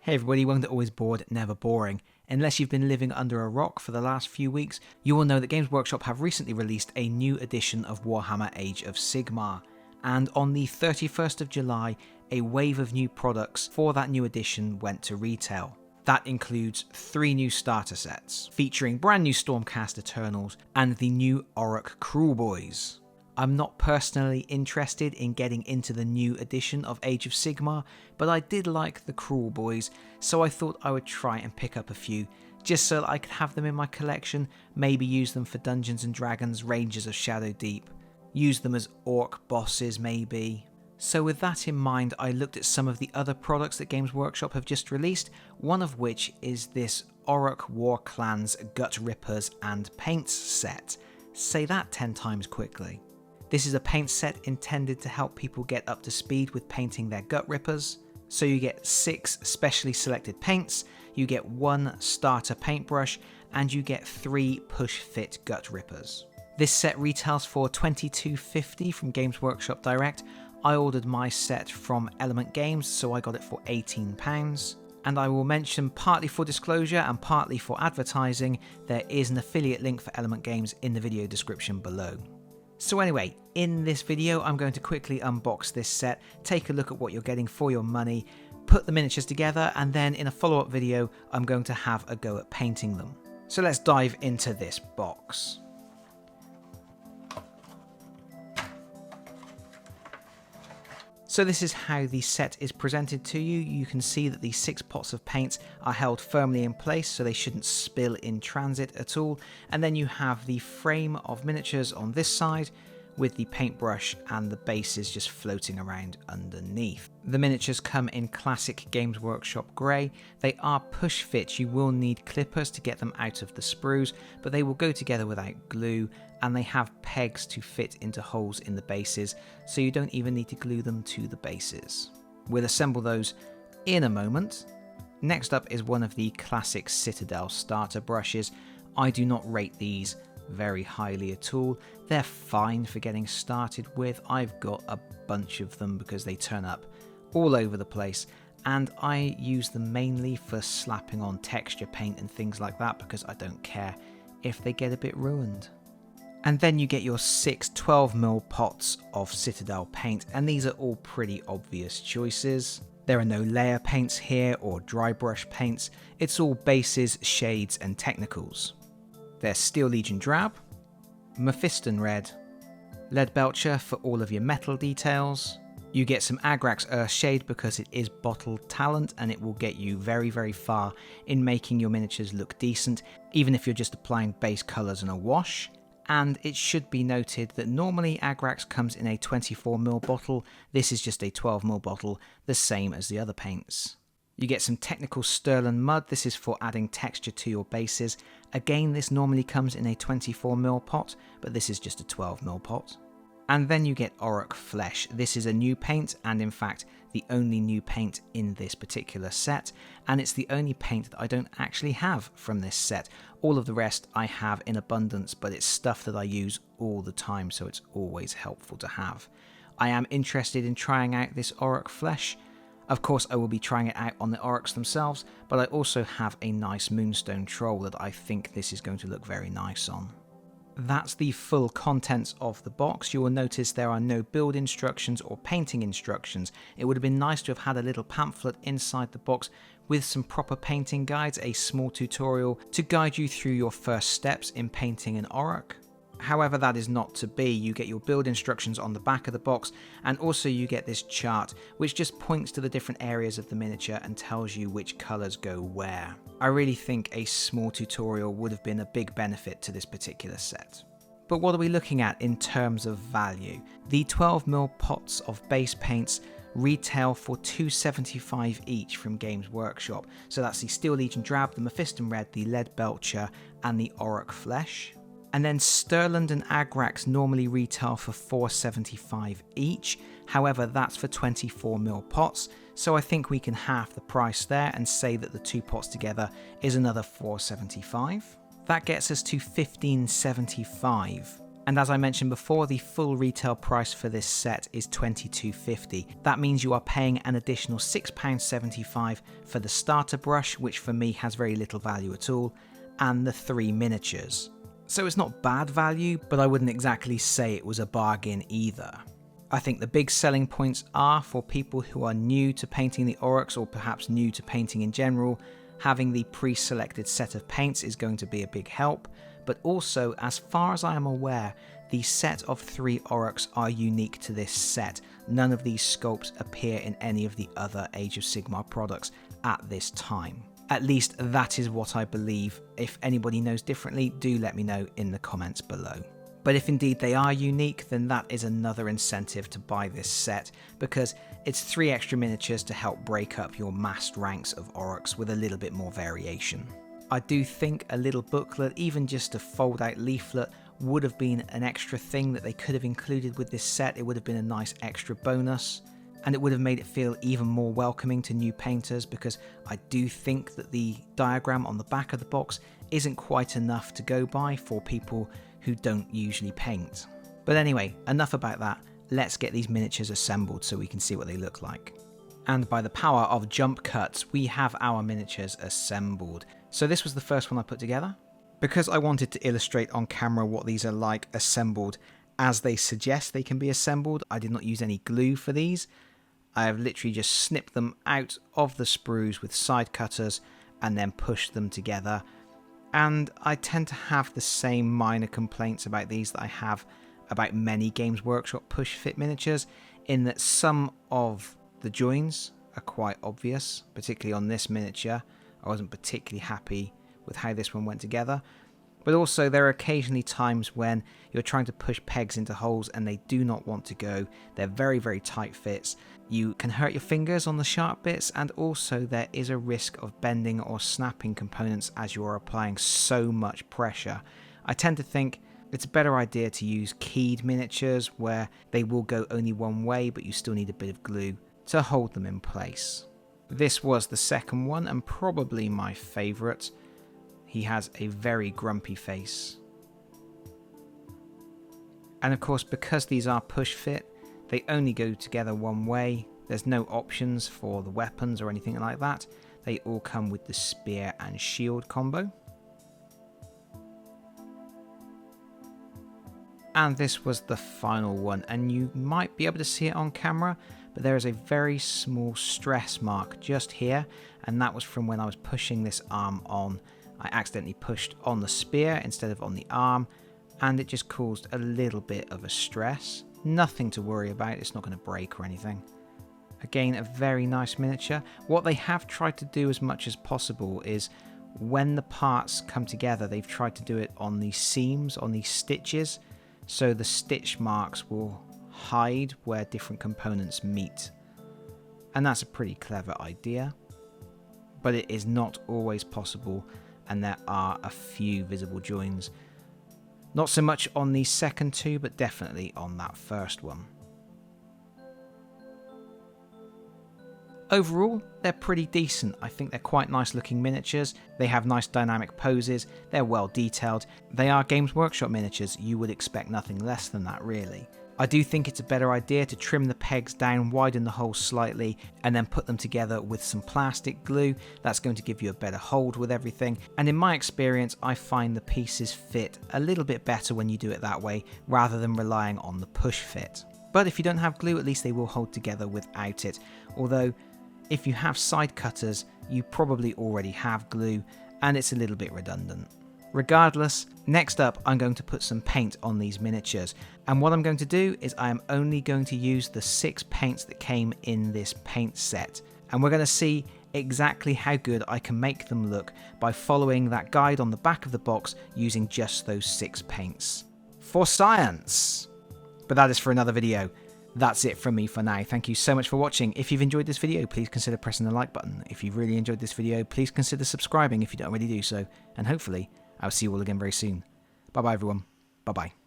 Hey everybody, welcome to Always Bored, Never Boring. Unless you've been living under a rock for the last few weeks, you will know that Games Workshop have recently released a new edition of Warhammer Age of Sigmar. And on the 31st of July, a wave of new products for that new edition went to retail. That includes 3 new starter sets, featuring brand new Stormcast Eternals and the new Orruk kruleboyz. I'm not personally interested in getting into the new edition of Age of Sigmar, but I did like the kruleboyz, so I thought I would try and pick up a few, just so that I could have them in my collection, maybe use them for Dungeons and Dragons, Rangers of Shadow Deep, use them as orc bosses maybe. So with that in mind, I looked at some of the other products that Games Workshop have just released, one of which is this Orruk Warclans Gutrippaz and Paints set. Say that 10 times quickly. This is a paint set intended to help people get up to speed with painting their Gutrippaz. So you get 6 specially selected paints, you get 1 starter paintbrush, and you get 3 push-fit Gutrippaz. This set retails for $22.50 from Games Workshop Direct. I ordered my set from Element Games, so I got it for £18. And I will mention, partly for disclosure and partly for advertising, there is an affiliate link for Element Games in the video description below. So anyway, in this video I'm going to quickly unbox this set, take a look at what you're getting for your money, put the miniatures together, and then in a follow-up video I'm going to have a go at painting them. So let's dive into this box. So this is how the set is presented to you. You can see that the 6 pots of paint are held firmly in place so they shouldn't spill in transit at all. And then you have the frame of miniatures on this side with the paintbrush and the bases just floating around underneath. The miniatures come in classic Games Workshop grey. They are push fit, you will need clippers to get them out of the sprues, but they will go together without glue, and they have pegs to fit into holes in the bases, so you don't even need to glue them to the bases. We'll assemble those in a moment. Next up is one of the classic Citadel starter brushes. I do not rate these very highly at all. They're fine for getting started with. I've got a bunch of them because they turn up all over the place, and I use them mainly for slapping on texture paint and things like that because I don't care if they get a bit ruined. And then you get your 6 12mm pots of Citadel paint, and these are all pretty obvious choices. There are no layer paints here or dry brush paints, it's all bases, shades and technicals. There's Steel Legion Drab, Mephiston Red, Lead Belcher for all of your metal details. You get some Agrax Earthshade because it is bottled talent and it will get you very, very far in making your miniatures look decent, even if you're just applying base colours and a wash. And it should be noted that normally Agrax comes in a 24mm bottle, this is just a 12mm bottle, the same as the other paints. You get some technical Sterling Mud, this is for adding texture to your bases. Again, this normally comes in a 24mm pot, but this is just a 12mm pot. And then you get Orruk Flesh. This is a new paint, and in fact the only new paint in this particular set, and it's the only paint that I don't actually have from this set. All of the rest I have in abundance, but it's stuff that I use all the time, so it's always helpful to have. I am interested in trying out this Orruk Flesh. Of course I will be trying it out on the Orruks themselves, but I also have a nice Moonstone Troll that I think this is going to look very nice on. That's the full contents of the box. You will notice there are no build instructions or painting instructions. It would have been nice to have had a little pamphlet inside the box with some proper painting guides, a small tutorial to guide you through your first steps in painting an Orruk. However, that is not to be. You get your build instructions on the back of the box, and also you get this chart which just points to the different areas of the miniature and tells you which colours go where. I really think a small tutorial would have been a big benefit to this particular set. But what are we looking at in terms of value? The 12mm pots of base paints retail for $2.75 each from Games Workshop. So that's the Steel Legion Drab, the Mephiston Red, the Lead Belcher and the Orruk Flesh. And then Sterling and Agrax normally retail for $4.75 each, however that's for 24mm pots, so I think we can half the price there and say that the 2 pots together is another $4.75. That gets us to $15.75. And as I mentioned before, the full retail price for this set is £22.50. That means you are paying an additional £6.75 for the starter brush, which for me has very little value at all, and the 3 miniatures. So it's not bad value, but I wouldn't exactly say it was a bargain either. I think the big selling points are for people who are new to painting the Orruks, or perhaps new to painting in general. Having the pre-selected set of paints is going to be a big help, but also, as far as I am aware, the set of 3 Orruks are unique to this set. None of these sculpts appear in any of the other Age of Sigmar products at this time. At least that is what I believe. If anybody knows differently, do let me know in the comments below. But if indeed they are unique, then that is another incentive to buy this set, because it's 3 extra miniatures to help break up your massed ranks of Orruks with a little bit more variation. I do think a little booklet, even just a fold out leaflet, would have been an extra thing that they could have included with this set. It would have been a nice extra bonus, and it would have made it feel even more welcoming to new painters, because I do think that the diagram on the back of the box isn't quite enough to go by for people who don't usually paint. But anyway, enough about that. Let's get these miniatures assembled so we can see what they look like. And by the power of jump cuts, we have our miniatures assembled. So this was the first one I put together. Because I wanted to illustrate on camera what these are like assembled as they suggest they can be assembled, I did not use any glue for these. I have literally just snipped them out of the sprues with side cutters and then pushed them together. And I tend to have the same minor complaints about these that I have about many Games Workshop push fit miniatures, in that some of the joins are quite obvious, particularly on this miniature. I wasn't particularly happy with how this one went together. But also there are occasionally times when you're trying to push pegs into holes and they do not want to go. They're very, very tight fits. You can hurt your fingers on the sharp bits, and also there is a risk of bending or snapping components as you are applying so much pressure. I tend to think it's a better idea to use keyed miniatures where they will go only one way, but you still need a bit of glue to hold them in place. This was the second one, and probably my favourite. He has a very grumpy face. And of course, because these are push fit, they only go together one way. There's no options for the weapons or anything like that. They all come with the spear and shield combo. And this was the final one, and you might be able to see it on camera, but there is a very small stress mark just here, and that was from when I was pushing this arm on. I accidentally pushed on the spear instead of on the arm, and it just caused a little bit of a stress. Nothing to worry about, it's not going to break or anything. Again, a very nice miniature. What they have tried to do as much as possible is when the parts come together, they've tried to do it on the seams, on these stitches, so the stitch marks will hide where different components meet. And that's a pretty clever idea, but it is not always possible, and there are a few visible joins. Not so much on the second two, but definitely on that first one. Overall, they're pretty decent. I think they're quite nice looking miniatures. They have nice dynamic poses. They're well detailed. They are Games Workshop miniatures. You would expect nothing less than that, really. I do think it's a better idea to trim the pegs down, widen the holes slightly, and then put them together with some plastic glue. That's going to give you a better hold with everything. And in my experience, I find the pieces fit a little bit better when you do it that way, rather than relying on the push fit. But if you don't have glue, at least they will hold together without it. Although, if you have side cutters, you probably already have glue, and it's a little bit redundant. Regardless, next up I'm going to put some paint on these miniatures, and what I'm going to do is I am only going to use the 6 paints that came in this paint set, and we're going to see exactly how good I can make them look by following that guide on the back of the box using just those 6 paints. For science! But that is for another video. That's it from me for now. Thank you so much for watching. If you've enjoyed this video, please consider pressing the like button. If you've really enjoyed this video, please consider subscribing if you don't already do so, and hopefully I'll see you all again very soon. Bye bye everyone. Bye bye.